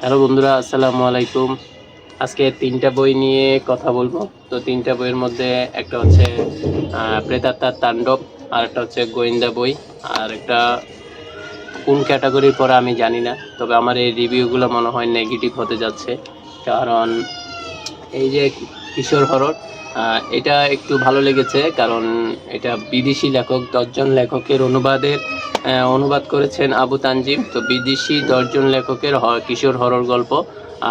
Hello বন্ধুরা, আসসালামু আলাইকুম। আজকে ৩টা বই নিয়ে কথা বলবো। তো ৩টা বইয়ের মধ্যে একটা হচ্ছে প্রেতাত্মার তাণ্ডব, আর একটা হচ্ছে গোয়েন্দা বই, আর একটা কোন ক্যাটাগরির পড়া আমি জানি না। তবে আমার এই রিভিউগুলো মনে হয় নেগেটিভ হতে যাচ্ছে, কারণ এই যে কিশোর হরর, এটা একটু ভালো লেগেছে, কারণ এটা বিদেশি লেখক, 10জন লেখকের অনুবাদ করেছেন আবু তানজিম। তো বিদেশি 10জন লেখকের কিশোর হরর গল্প,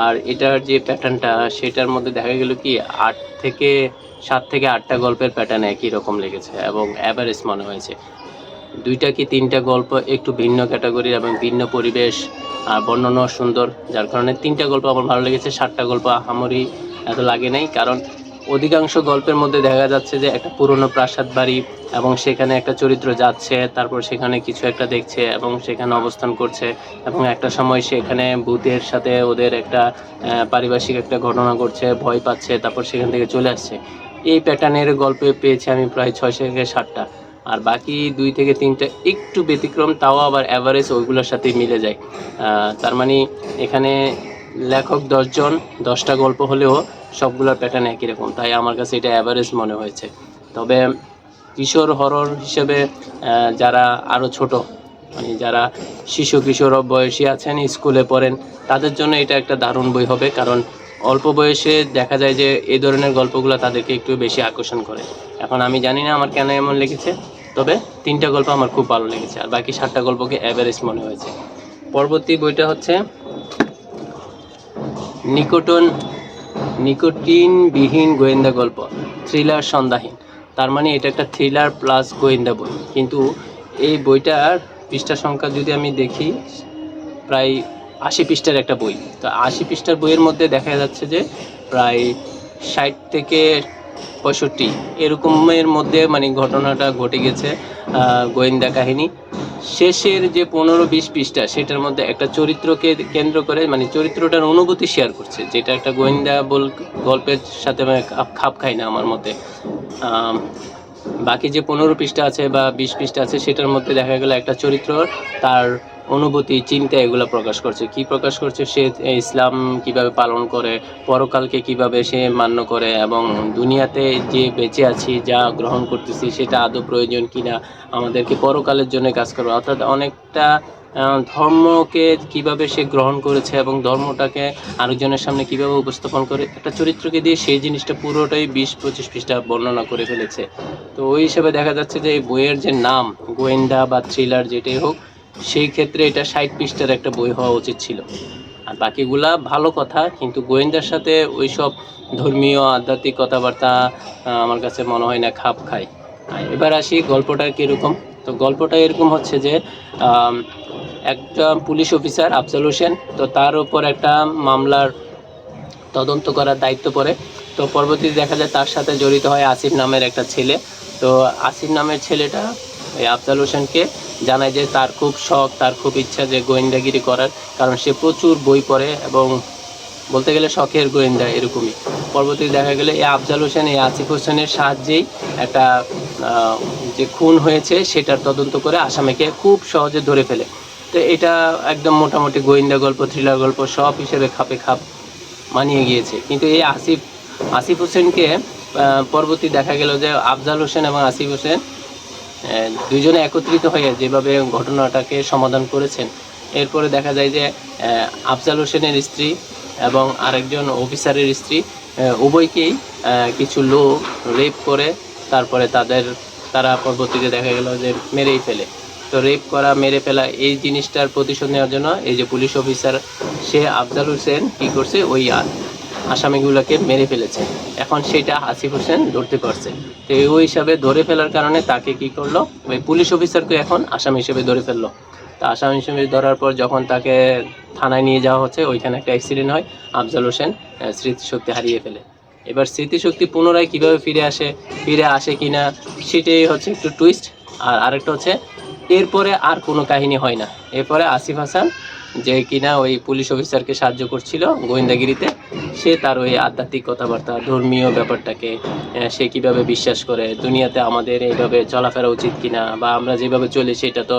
আর এটার যে প্যাটার্নটা সেটার মধ্যে দেখা গেল কি 7 থেকে 8টা গল্পের প্যাটার্ন একই রকম লেগেছে এবং অ্যাভারেজ মনে হয়েছে। 2টা কি 3টা গল্প একটু ভিন্ন ক্যাটাগরির এবং ভিন্ন পরিবেশ, আর বর্ণনাও সুন্দর, যার কারণে 3টা গল্প আমার ভালো লেগেছে। 7টা গল্প আহামরি এত লাগে নাই, কারণ অধিকাংশ গল্পের মধ্যে দেখা যাচ্ছে যে একটা পুরনো প্রাসাদ বাড়ি এবং সেখানে একটা চরিত্র যাচ্ছে, তারপর সেখানে কিছু একটা দেখছে এবং সেখানে অবস্থান করছে, এবং একটা সময় সেখানে ভূতের সাথে ওদের একটা পারিপার্শ্বিক একটা ঘটনা ঘটছে, ভয় পাচ্ছে, তারপর সেখান থেকে চলে আসছে। এই প্যাটার্নের গল্প পেয়েছি আমি প্রায় 6 থেকে 7টা, আর বাকি 2 থেকে 3টা একটু ব্যতিক্রম, তাও আবার অ্যাভারেজ ওইগুলোর সাথেই মিলে যায়। তার মানে এখানে লেখক 10জন, 10টা গল্প হলেও সবগুলোর প্যাটার্ন একই রকম, তাই আমার কাছে এটা অ্যাভারেজ মনে হয়েছে। তবে কিশোর হরর হিসেবে যারা আরও ছোট, মানে যারা শিশু কিশোর বয়সী আছেন, স্কুলে পড়েন, তাদের জন্য এটা একটা দারুণ বই হবে, কারণ অল্প বয়সে দেখা যায় যে এই ধরনের গল্পগুলো তাদেরকে একটু বেশি আকর্ষণ করে। এখন আমি জানি না আমার কেন এমন লেগেছে, তবে 3টা গল্প আমার খুব ভালো লেগেছে, আর বাকি 7টা গল্পকে অ্যাভারেজ মনে হয়েছে। পরবর্তী বইটা হচ্ছে নিকোটিনবিহীন গোয়েন্দা গল্প, থ্রিলার সন্ধ্যাহীন। তার মানে এটা একটা থ্রিলার প্লাস গোয়েন্দা বই, কিন্তু এই বইটার পৃষ্ঠা সংখ্যা যদি আমি দেখি, প্রায় 80 পৃষ্ঠার একটা বই। তো 80 পৃষ্ঠার বইয়ের মধ্যে দেখা যাচ্ছে যে প্রায় 60 থেকে 65 এরকমের মধ্যে মানে ঘটনাটা ঘটে গেছে, গোয়েন্দা কাহিনী। শেষের যে 15-20 পৃষ্ঠা, সেটার মধ্যে একটা চরিত্রকে কেন্দ্র করে, মানে চরিত্রটার অনুভূতি শেয়ার করছে, যেটা একটা গোয়েন্দা গল্পের সাথে খাপ খায় না আমার মতে। বাকি যে 15 পৃষ্ঠা আছে বা 20 পৃষ্ঠা আছে, সেটার মধ্যে দেখা গেল একটা চরিত্র তার অনুভূতি, চিন্তা এগুলো প্রকাশ করছে। কি প্রকাশ করছে? সে ইসলাম কিভাবে পালন করে, পরকালকে কিভাবে সে মান্য করে, এবং দুনিয়াতে যে বেঁচে আছি, যা গ্রহণ করতেছি, সেটা আদৌ প্রয়োজন কিনা, আমাদেরকে পরকালের জন্য কাজ করবে, অর্থাৎ অনেকটা ধর্মকে কিভাবে সে গ্রহণ করেছে এবং ধর্মটাকে আরেকজনের সামনে কিভাবে উপস্থাপন করে, একটা চরিত্রকে দিয়ে সেই জিনিসটা পুরোটাই 20-25 পৃষ্ঠা বর্ণনা করে ফেলেছে। তো ওই হিসেবে দেখা যাচ্ছে যে এই বইয়ের যে নাম, গোয়েন্দা বা থ্রিলার যেটাই হোক, সেই ক্ষেত্রে এটা 60 পৃষ্ঠার একটা বই হওয়া উচিত ছিল। আর বাকিগুলা ভালো কথা, কিন্তু গোয়েন্দার সাথে ওই সব ধর্মীয় আধ্যাত্মিক কথাবার্তা আমার কাছে মনে হয় না খাপ খায়। এবার আসি গল্পটা কীরকম। তো গল্পটা এরকম হচ্ছে যে একটা পুলিশ অফিসার আফজাল হোসেন, তো তার উপর একটা মামলার তদন্ত করার দায়িত্ব পড়ে। তো পরবর্তীতে দেখা যায় তার সাথে জড়িত হয় আসিফ নামের একটা ছেলে। তো আসিফ নামের ছেলেটা এই আফজাল হোসেনকে জানায় যে তার খুব শখ, তার খুব ইচ্ছা যে গোয়েন্দাগিরি করার, কারণ সে প্রচুর বই পড়ে এবং বলতে গেলে শখের গোয়েন্দা এরকমই। পরবর্তীতে দেখা গেলে এই আফজাল হোসেন এই আসিফ হোসেনের সাহায্যেই একটা যে খুন হয়েছে সেটার তদন্ত করে আসামিকে খুব সহজে ধরে ফেলে। তো এটা একদম মোটামুটি গোয়েন্দা গল্প, থ্রিলার গল্প সব হিসেবে খাপে খাপ মানিয়ে গিয়েছে। কিন্তু এই আসিফ হোসেনকে পরবর্তী দেখা গেল যে আফজাল হোসেন এবং আসিফ হোসেন দুইজনে একত্রিত হয়ে যেভাবে ঘটনাটাকে সমাধান করেছেন, এরপরে দেখা যায় যে আফজাল হোসেনের স্ত্রী এবং আরেকজন অফিসারের স্ত্রী উভয়কেই কিছু লোক রেপ করে, তারপরে তারা পরবর্তীতে দেখা গেল যে মেরেই ফেলে। তো রেপ করা, মেরে ফেলা, এই জিনিসটার প্রতিশোধ নেওয়ার জন্য এই যে পুলিশ অফিসার, সে আফজাল হোসেন কী করছে, ওই আসামিগুলোকে মেরে ফেলেছে। এখন সেটা আসিফ হোসেন ধরতে পারছে। তো ওই হিসাবে ধরে ফেলার কারণে তাকে কি করলো, ওই পুলিশ অফিসারকে এখন আসামি হিসেবে ধরে ফেললো। তা আসামি হিসেবে ধরার পর যখন তাকে থানায় নিয়ে যাওয়া হচ্ছে, ওইখানে একটা অ্যাক্সিডেন্ট হয়, আফজাল হোসেন স্মৃতিশক্তি হারিয়ে ফেলে। এবার স্মৃতিশক্তি পুনরায় কীভাবে ফিরে আসে কিনা, সেটাই হচ্ছে একটু টুইস্ট। আর আরেকটা হচ্ছে এরপরে আর কোনো কাহিনী হয় না। এরপরে আসিফ হাসান যে কিনা ওই পুলিশ অফিসারকে সাহায্য করছিল গোয়েন্দাগিরিতে, সে তার ওই আধ্যাত্মিক কথাবার্তা, ধর্মীয় ব্যাপারটাকে সে কিভাবে বিশ্বাস করে, দুনিয়াতে আমাদের এইভাবে চলাফেরা উচিত কিনা, বা আমরা যেভাবে চলি সেটা তো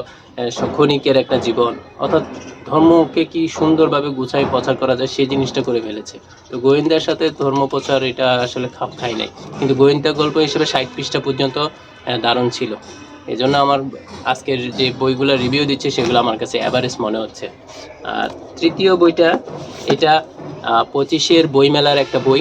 ক্ষণিকের একটা জীবন, অর্থাৎ ধর্মকে কি সুন্দরভাবে গুছাই প্রচার করা যায় সেই জিনিসটা করে ফেলেছে। তো গোয়েন্দার সাথে ধর্ম প্রচার এটা আসলে খাপ খায় নাই, কিন্তু গোয়েন্দা গল্প হিসেবে 60 পৃষ্ঠা পর্যন্ত দারুণ ছিল। এই জন্য আমার আজকের যে বইগুলো রিভিউ দিচ্ছে সেগুলো আমার কাছে অ্যাভারেজ মনে হচ্ছে। আর তৃতীয় বইটা, এটা 25-এর বইমেলার একটা বই।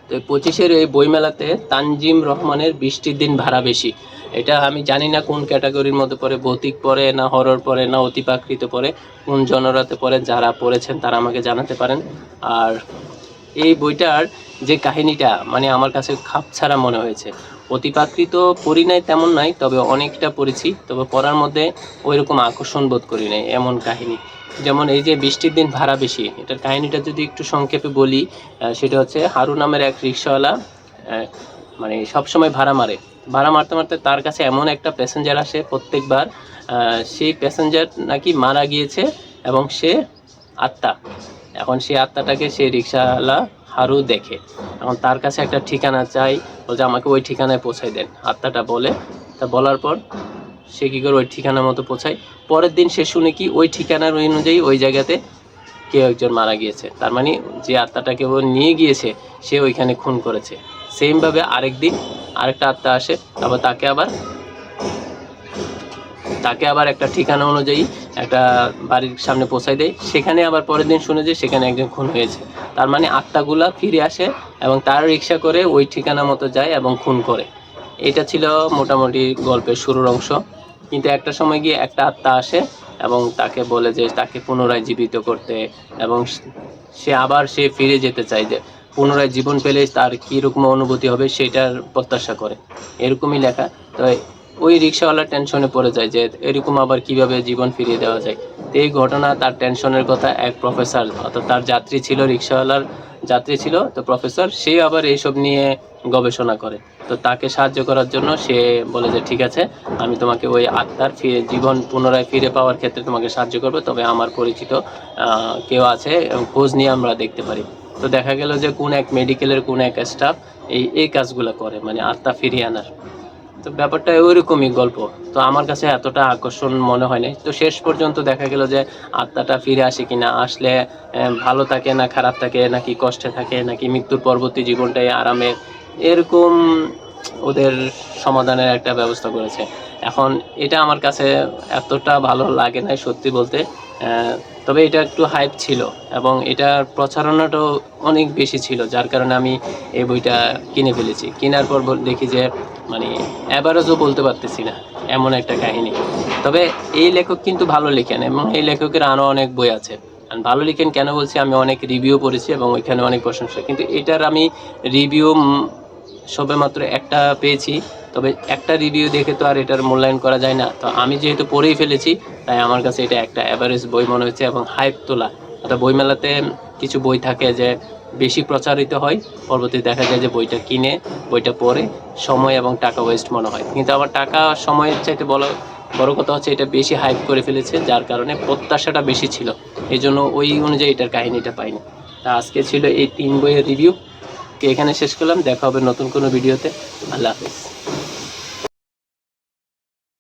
তো 25-এর এই বইমেলাতে তানজিম রহমানের 20টির দিন ভাড়া বেশি, এটা আমি জানি না কোন ক্যাটাগরির মধ্যে পড়ে, ভৌতিক পড়ে না হরর পড়ে না অতিপ্রাকৃত পড়ে, কোন জনরাতে পড়ে, যারা পড়েছেন তারা আমাকে জানাতে পারেন। আর এই বইটার যে কাহিনীটা মানে আমার কাছে খাপছাড়া মনে হয়েছে। অতিপ্রাকৃত পড়ি নাই তেমন নাই, তবে অনেকটা পড়েছি, তবে পড়ার মধ্যে ওই রকম আকর্ষণ বোধ করি নাই এমন কাহিনী। যেমন এই যে 20টির দিন ভাড়া বেশি, এটার কাহিনীটা যদি একটু সংক্ষেপে বলি, সেটা হচ্ছে হারু নামের এক রিক্সাওয়ালা মানে সবসময় ভাড়া মারে। ভাড়া মারতে মারতে তার কাছে এমন একটা প্যাসেঞ্জার আসে প্রত্যেকবার, সেই প্যাসেঞ্জার নাকি মারা গিয়েছে এবং সে আত্মা। এখন সেই আত্মাটাকে সেই রিক্সাওয়ালা হারু দেখে, এখন তার কাছে একটা ঠিকানা চাই, বলছে আমাকে ওই ঠিকানায় পৌঁছাই দেন। আত্মাটা বলে, তা বলার পর সে কী করে ওই ঠিকানা মতো পৌঁছায়। পরের দিন সে শুনে কি ওই ঠিকানার অনুযায়ী ওই জায়গাতে কেউ একজন মারা গিয়েছে, তার মানে যে আত্মাটাকে ও নিয়ে গিয়েছে সে ওইখানে খুন করেছে। সেমভাবে আরেকদিন আরেকটা আত্মা আসে, আবার তাকে আবার একটা ঠিকানা অনুযায়ী একটা বাড়ির সামনে পৌঁছায় দেয়, সেখানে আবার পরের দিন শুনে যে সেখানে একজন খুন হয়েছে। তার মানে আত্মাগুলা ফিরে আসে এবং তার রিক্সা করে ওই ঠিকানা মতো যায় এবং খুন করে। এটা ছিল মোটামুটি গল্পের শুরুর অংশ, কিন্তু একটা সময় গিয়ে একটা আত্মা আসে এবং তাকে বলে যে তাকে পুনরায় জীবিত করতে, এবং সে ফিরে যেতে চায়, যে পুনরায় জীবন পেলে তার কীরকম অনুভূতি হবে সেটার প্রত্যাশা করে, এরকমই লেখা। তো ওই রিক্সাওয়ালা টেনশনে পড়ে যায় যে এরকম আবার কিভাবে জীবন ফিরিয়ে দেওয়া যায়। তো এই ঘটনা, তার টেনশনের কথা এক প্রফেসর, অর্থাৎ তার যাত্রী ছিল, রিক্সাওয়ালার যাত্রী ছিল তো প্রফেসর, সে আবার এইসব নিয়ে গবেষণা করে। তো তাকে সাহায্য করার জন্য সে বলে যে ঠিক আছে, আমি তোমাকে ওই আত্মার জীবন পুনরায় ফিরে পাওয়ার ক্ষেত্রে তোমাকে সাহায্য করবো, তবে আমার পরিচিত কেউ আছে, খোঁজ নিয়ে আমরা দেখতে পারি। তো দেখা গেল যে কোন এক মেডিকেলের কোন এক স্টাফ এই কাজগুলো করে, মানে আত্মা ফিরিয়ে আনার। তো ব্যাপারটা ওইরকমই গল্প, তো আমার কাছে এতটা আকর্ষণ মনে হয় নাই। তো শেষ পর্যন্ত দেখা গেল যে আত্মাটা ফিরে আসে কিনা, আসলে ভালো থাকে না খারাপ থাকে, নাকি কষ্টে থাকে, নাকি মৃত্যুর পরবর্তী জীবনটাই আরামে, এরকম ওদের সমাধানের একটা ব্যবস্থা করেছে। এখন এটা আমার কাছে এতটা ভালো লাগে না সত্যি বলতে, তবে এটা একটু হাইপ ছিল এবং এটার প্রচারণাটাও অনেক বেশি ছিল, যার কারণে আমি এই বইটা কিনে ফেলেছি। কেনার পর দেখি যে মানে অ্যাভারেজও বলতে পারতেছি না, এমন একটা কাহিনী। তবে এই লেখক কিন্তু ভালো লেখেন এবং এই লেখকের আরও অনেক বই আছে। ভালো লিখেন কেন বলছি, আমি অনেক রিভিউ পড়েছি এবং ওইখানে অনেক প্রশংসা, কিন্তু এটার আমি রিভিউ সবেমাত্র একটা পেয়েছি। তবে একটা রিভিউ দেখে তো আর এটার মূল্যায়ন করা যায় না, তো আমি যেহেতু পড়েই ফেলেছি তাই আমার কাছে এটা একটা অ্যাভারেজ বই মনে হচ্ছে এবং হাইপ তোলা। অর্থাৎ বইমেলাতে কিছু বই থাকে যে বেশি প্রচারিত হয়, পরবর্তী দেখা যায় যে বইটা কিনে বইটা পড়ে সময় এবং টাকা ওয়েস্ট মনে হয়, কিন্তু আমার টাকা সময়ের চাইতে বড় কথা হচ্ছে এটা বেশি হাইপ করে ফেলেছে, যার কারণে প্রত্যাশাটা বেশি ছিল, এই জন্য ওই অনুযায়ী এটার কাহিনীটা পাইনি। তা আজকে ছিল এই 3 বইয়ের রিভিউ, এখানে শেষ করলাম। দেখা হবে নতুন কোনো ভিডিওতে। আল্লাহ হাফেজ।